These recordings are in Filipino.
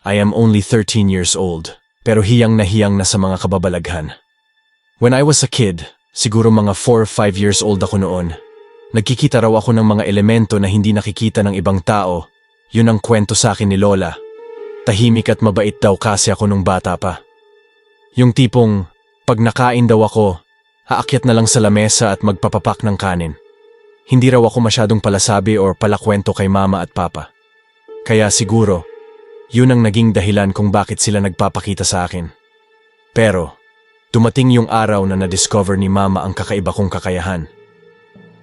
I am only 13 years old, pero hiyang na sa mga kababalaghan. When I was a kid, siguro mga 4 or 5 years old ako noon, nagkikita raw ako ng mga elemento na hindi nakikita ng ibang tao. Yun ang kwento sa akin ni Lola. Tahimik at mabait daw kasi ako nung bata pa. Yung tipong, pag nakain daw ako, aakyat na lang sa lamesa at magpapapak ng kanin. Hindi raw ako masyadong palasabi or palakwento kay mama at papa. Kaya siguro, yun ang naging dahilan kung bakit sila nagpapakita sa akin. Pero, dumating yung araw na na-discover ni mama ang kakaiba kong kakayahan.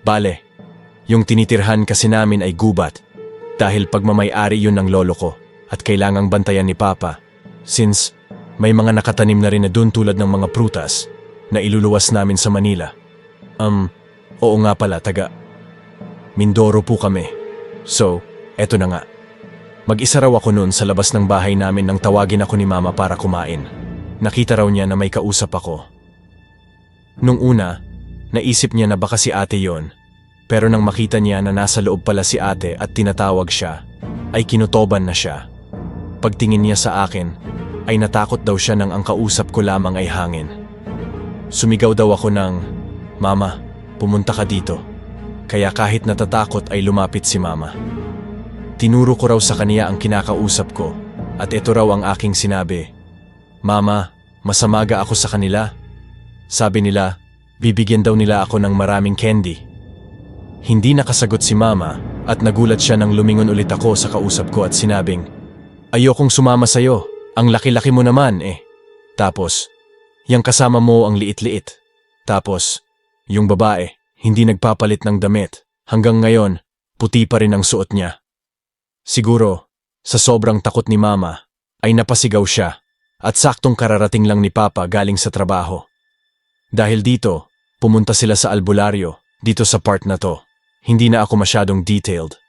Bale, yung tinitirhan kasi namin ay gubat dahil pagmamay-ari yun ng lolo ko at kailangang bantayan ni papa since may mga nakatanim na rin na dun tulad ng mga prutas na iluluwas namin sa Manila. Oo nga pala, taga Mindoro po kami. So, eto na nga. Mag-isa raw ako noon sa labas ng bahay namin nang tawagin ako ni mama para kumain. Nakita raw niya na may kausap ako. Nung una, naisip niya na baka si ate yon. Pero nang makita niya na nasa loob pala si ate at tinatawag siya, ay kinutoban na siya. Pagtingin niya sa akin, ay natakot daw siya nang ang kausap ko lamang ay hangin. Sumigaw daw ako ng, "Mama, pumunta ka dito." Kaya kahit natatakot ay lumapit si mama. Tinuro ko raw sa kaniya ang kinakausap ko at ito raw ang aking sinabi. "Mama, masamaga ako sa kanila." Sabi nila, bibigyan daw nila ako ng maraming candy. Hindi nakasagot si mama at nagulat siya nang lumingon ulit ako sa kausap ko at sinabing, "Ayokong sumama sa'yo, ang laki-laki mo naman eh." Tapos, "Yang kasama mo ang liit-liit." Tapos, yung babae, hindi nagpapalit ng damit. Hanggang ngayon, puti pa rin ang suot niya. Siguro, sa sobrang takot ni mama, ay napasigaw siya at saktong kararating lang ni papa galing sa trabaho. Dahil dito, pumunta sila sa albularyo, dito sa part na to. Hindi na ako masyadong detailed.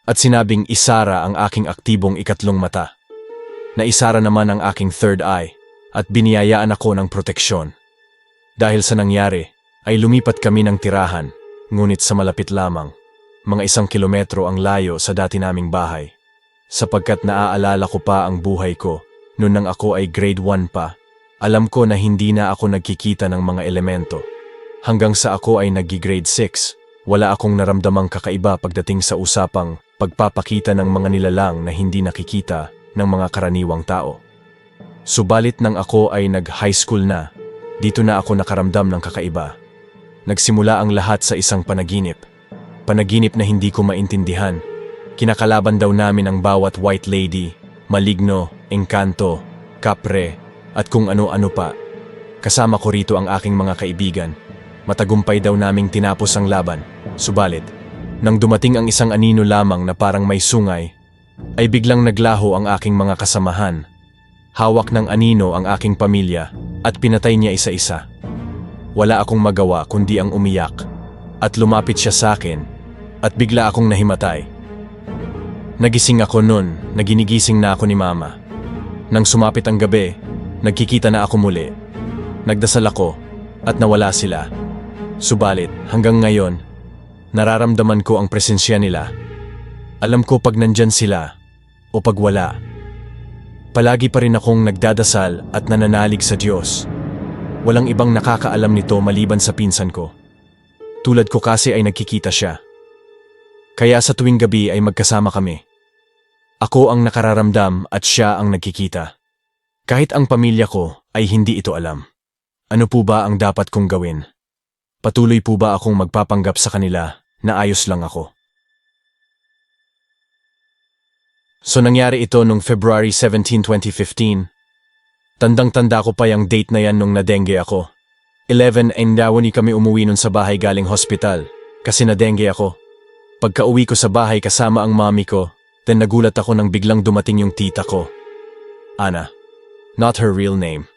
At sinabing isara ang aking aktibong ikatlong mata. Naisara naman ang aking third eye at biniyayaan ako ng proteksyon. Dahil sa nangyari, ay lumipat kami ng tirahan, ngunit sa malapit lamang, mga 1 kilometro ang layo sa dati naming bahay. Sapagkat naaalala ko pa ang buhay ko, noon nang ako ay grade 1 pa, alam ko na hindi na ako nagkikita ng mga elemento. Hanggang sa ako ay nag-grade 6, wala akong naramdamang kakaiba pagdating sa usapang pagpapakita ng mga nilalang na hindi nakikita ng mga karaniwang tao. Subalit nang ako ay nag-high school na, dito na ako nakaramdam ng kakaiba. Nagsimula ang lahat sa isang panaginip. Panaginip na hindi ko maintindihan. Kinakalaban daw namin ang bawat white lady, maligno, engkanto, kapre, at kung ano-ano pa. Kasama ko rito ang aking mga kaibigan. Matagumpay daw naming tinapos ang laban. Subalit, nang dumating ang isang anino lamang na parang may sungay, ay biglang naglaho ang aking mga kasamahan. Hawak ng anino ang aking pamilya at pinatay niya isa-isa. Wala akong magawa kundi ang umiyak at lumapit siya sa akin at bigla akong nahimatay. Nagising ako nun, naginigising na ako ni mama. Nang sumapit ang gabi, nagkikita na ako muli. Nagdasal ako at nawala sila. Subalit hanggang ngayon, nararamdaman ko ang presensya nila. Alam ko pag nandyan sila o pag wala. Palagi pa rin akong nagdadasal at nananalig sa Diyos. Walang ibang nakakaalam nito maliban sa pinsan ko. Tulad ko kasi ay nagkikita siya. Kaya sa tuwing gabi ay magkasama kami. Ako ang nakararamdam at siya ang nagkikita. Kahit ang pamilya ko ay hindi ito alam. Ano po ba ang dapat kong gawin? Patuloy po ba akong magpapanggap sa kanila na ayos lang ako? So nangyari ito nung February 17, 2015. Tandang-tanda ko pa yung date na yan nung nadengue ako. 11 and dawani kami umuwi nun sa bahay galing hospital kasi nadengue ako. Pagka-uwi ko sa bahay kasama ang mami ko, then nagulat ako nang biglang dumating yung tita ko. Ana. Not her real name.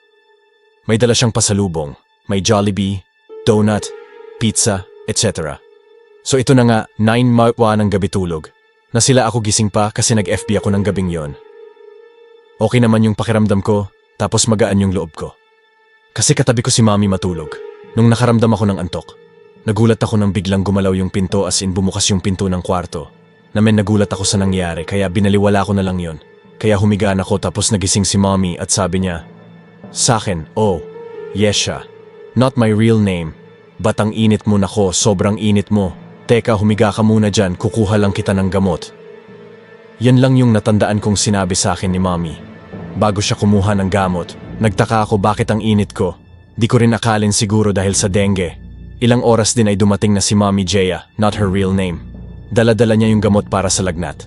May dala siyang pasalubong. May Jollibee, donut, pizza, etc. So ito na nga, 9 marwa ng gabi tulog. Na sila ako gising pa kasi nag-FB ako ng gabing yon. Okay naman yung pakiramdam ko, tapos magaan yung loob ko. Kasi katabi ko si mami matulog. Nung nakaramdam ako ng antok, nagulat ako nang biglang gumalaw yung pinto as in bumukas yung pinto ng kwarto. Namen nagulat ako sa nangyari kaya binaliwala ko na lang yon. Kaya humigaan ako tapos nagising si mommy at sabi niya, "Sa'kin, oh, Yesha. Not my real name. Ba't ang init mo nako, sobrang init mo. Teka, humiga ka muna dyan, kukuha lang kita ng gamot." Yan lang yung natandaan kong sinabi sa akin ni mommy. Bago siya kumuha ng gamot, nagtaka ako bakit ang init ko. Di ko rin akalin siguro dahil sa dengue. Ilang oras din ay dumating na si Mommy Jaya, not her real name. Dala-dala niya yung gamot para sa lagnat.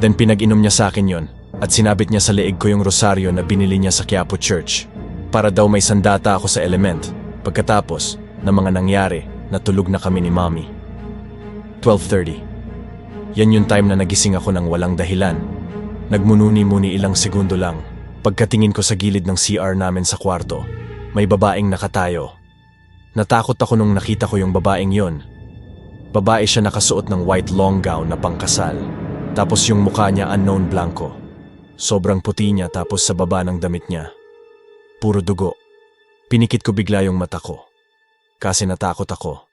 Then pinag-inom niya sa akin yon at sinabit niya sa leeg ko yung rosaryo na binili niya sa Quiapo Church. Para daw may sandata ako sa element. Pagkatapos ng mga nangyari, natulog na kami ni Mommy. 12:30. Yan yung time na nagising ako ng walang dahilan. Nagmununi-muni ilang segundo lang. Pagkatingin ko sa gilid ng CR namin sa kwarto, may babaeng nakatayo. Natakot ako nung nakita ko yung babaeng yon. Babae siya, nakasuot ng white long gown na pangkasal. Tapos yung mukha niya unknown blanco. Sobrang puti niya tapos sa baba ng damit niya, puro dugo. Pinikit ko bigla yung mata ko. Kasi natakot ako.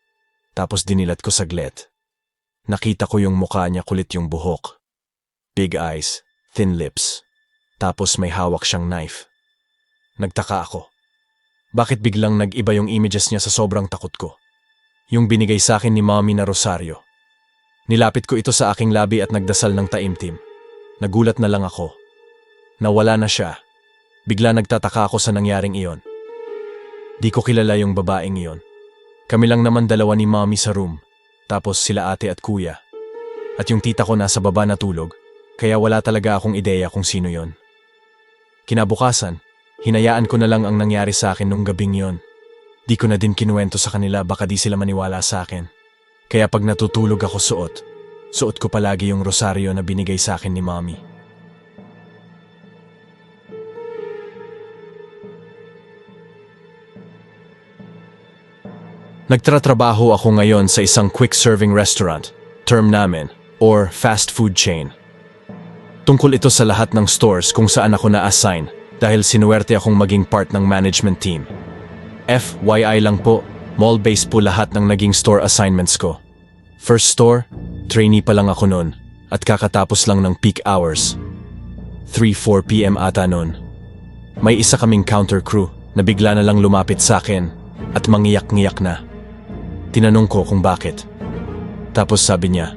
Tapos dinilat ko saglit. Nakita ko yung mukha niya, kulit yung buhok. Big eyes, thin lips. Tapos may hawak siyang knife. Nagtaka ako. Bakit biglang nag-iba yung images niya sa sobrang takot ko? Yung binigay sa akin ni Mommy na rosaryo. Nilapit ko ito sa aking labi at nagdasal ng taimtim. Nagulat na lang ako. Nawala na siya. Bigla nagtataka ako sa nangyaring iyon. Di ko kilala yung babaeng iyon. Kami lang naman dalawa ni Mommy sa room. Tapos sila ate at kuya. At yung tita ko nasa baba natulog. Kaya wala talaga akong ideya kung sino yon. Kinabukasan, hinayaan ko na lang ang nangyari sa akin nung gabing yon. Di ko na din kinuwento sa kanila, baka di sila maniwala sa akin. Kaya pag natutulog ako suot ko palagi yung rosaryo na binigay sa akin ni Mommy. Nagtratrabaho ako ngayon sa isang quick-serving restaurant, term namin, or fast food chain. Tungkol ito sa lahat ng stores kung saan ako na-assign dahil sinuwerte akong maging part ng management team. FYI lang po, mall-based po lahat ng naging store assignments ko. First store, trainee pa lang ako noon at kakatapos lang ng peak hours. 3-4 PM ata noon. May isa kaming counter crew na bigla na lang lumapit sa akin at mangiyak-ngiyak na. Tinanong ko kung bakit. Tapos sabi niya,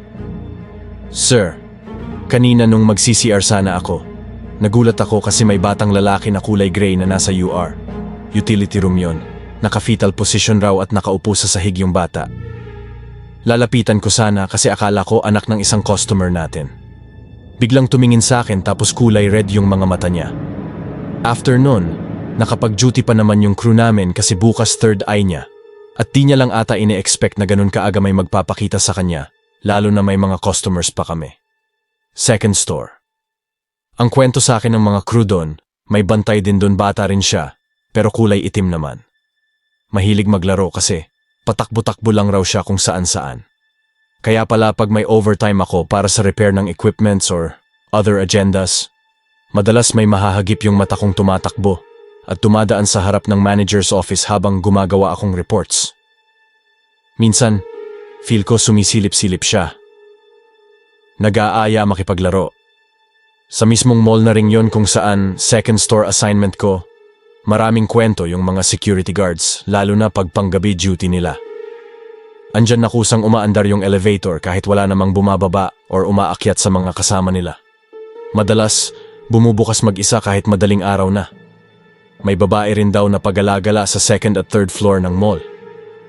"Sir, kanina nung mag-CCR sana ako, nagulat ako kasi may batang lalaki na kulay gray na nasa UR. Utility room yon. Naka-fetal position raw at nakaupo sa sahig yung bata. Lalapitan ko sana kasi akala ko anak ng isang customer natin. Biglang tumingin sa akin tapos kulay red yung mga mata niya. After nun, nakapag-duty pa naman yung crew namin kasi bukas third eye niya. At di niya lang ata ine-expect na ganun kaaga may magpapakita sa kanya, lalo na may mga customers pa kami." Second store. Ang kwento sa akin ng mga crew doon, may bantay din doon, bata rin siya, pero kulay itim naman. Mahilig maglaro kasi patakbo-takbo lang raw siya kung saan-saan. Kaya pala pag may overtime ako para sa repair ng equipments or other agendas, madalas may mahahagip yung mata kong tumatakbo at dumadaan sa harap ng manager's office habang gumagawa akong reports. Minsan, feel ko sumisilip-silip siya. Nag-aaya makipaglaro. Sa mismong mall na ring yon kung saan second store assignment ko, maraming kwento yung mga security guards, lalo na pag panggabi duty nila. Andyan na kusang umaandar yung elevator kahit wala namang bumababa or umaakyat sa mga kasama nila. Madalas, bumubukas mag-isa kahit madaling araw na. May babae rin daw na pag-alagala sa second at third floor ng mall.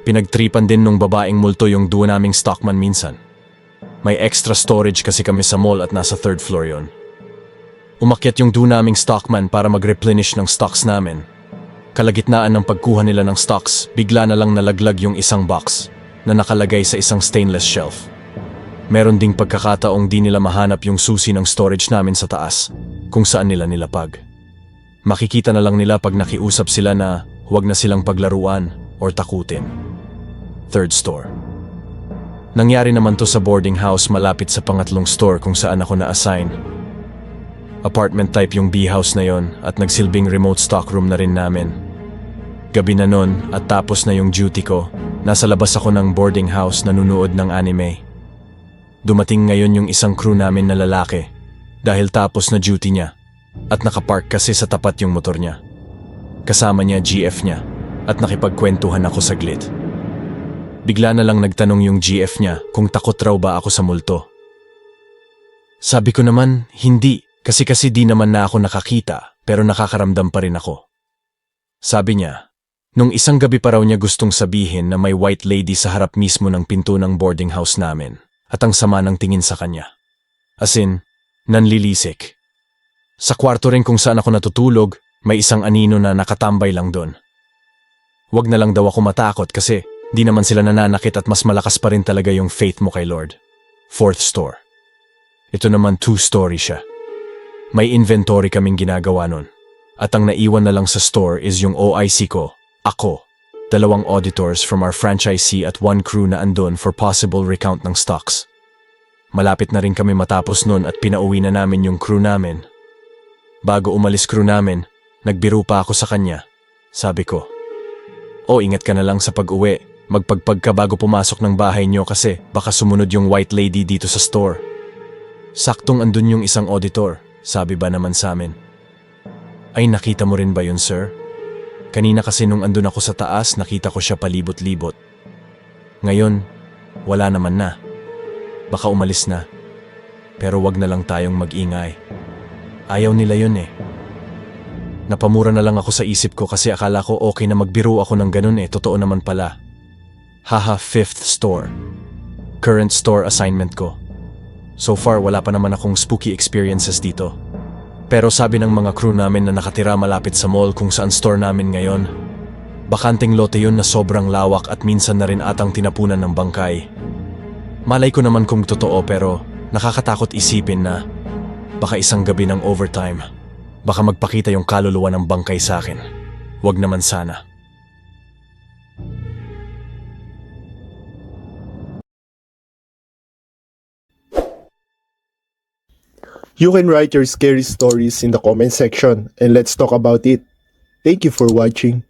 Pinagtripan din nung babaeng multo yung duo naming stockman minsan. May extra storage kasi kami sa mall at nasa third floor yon. Umakyat yung duo naming stockman para mag-replenish ng stocks namin. Kalagitnaan ng pagkuha nila ng stocks, bigla na lang nalaglag yung isang box na nakalagay sa isang stainless shelf. Meron ding pagkakataong di nila mahanap yung susi ng storage namin sa taas kung saan nila nilapag. Makikita na lang nila pag nakiusap sila na huwag na silang paglaruan or takutin. Third store. Nangyari naman to sa boarding house malapit sa pangatlong store kung saan ako na-assign. Apartment type yung B-house na yon at nagsilbing remote stockroom na rin namin. Gabi na nun at tapos na yung duty ko, nasa labas ako ng boarding house nanunood ng anime. Dumating ngayon yung isang crew namin na lalaki. Dahil tapos na duty niya, At nakapark kasi sa tapat yung motor niya. Kasama niya GF niya at nakipagkwentuhan ako saglit. Bigla na lang nagtanong yung GF niya kung takot raw ba ako sa multo. Sabi ko naman, hindi, kasi di naman na ako nakakita pero nakakaramdam pa rin ako. Sabi niya, nung isang gabi pa raw niya gustong sabihin na may white lady sa harap mismo ng pinto ng boarding house namin at ang sama ng tingin sa kanya. As in, nanlilisik. Sa kwarto rin kung saan ako natutulog, may isang anino na nakatambay lang doon. Wag na lang daw ako matakot kasi di naman sila nananakit at mas malakas pa rin talaga yung faith mo kay Lord. 4th store. Ito naman 2-story siya. May inventory kaming ginagawa nun. At ang naiwan na lang sa store is yung OIC ko, ako, 2 auditors from our franchisee at 1 crew na andon for possible recount ng stocks. Malapit na rin kami matapos nun at pinauwi na namin yung crew namin. Bago umalis crew namin, nagbiro pa ako sa kanya. Sabi ko, ingat ka na lang sa pag-uwi. Magpagpag ka bago pumasok ng bahay niyo kasi baka sumunod yung white lady dito sa store. Saktong andun yung isang auditor, sabi ba naman sa amin. Ay, nakita mo rin ba yun, sir? Kanina kasi nung andun ako sa taas, nakita ko siya palibot-libot. Ngayon, wala naman na. Baka umalis na. Pero wag na lang tayong mag-ingay. Ayaw nila yun eh. Napamura na lang ako sa isip ko kasi akala ko okay na magbiro ako ng ganun eh. Totoo naman pala. Haha, 5th store. Current store assignment ko. So far, wala pa naman akong spooky experiences dito. Pero sabi ng mga crew namin na nakatira malapit sa mall kung saan store namin ngayon, bakanting lote yun na sobrang lawak at minsan na rin atang tinapunan ng bangkay. Malay ko naman kung totoo pero nakakatakot isipin na baka isang gabi ng overtime, baka magpakita yung kaluluwa ng bangkay sa akin. Wag naman sana. You can write your scary stories in the comment section and let's talk about it. Thank you for watching.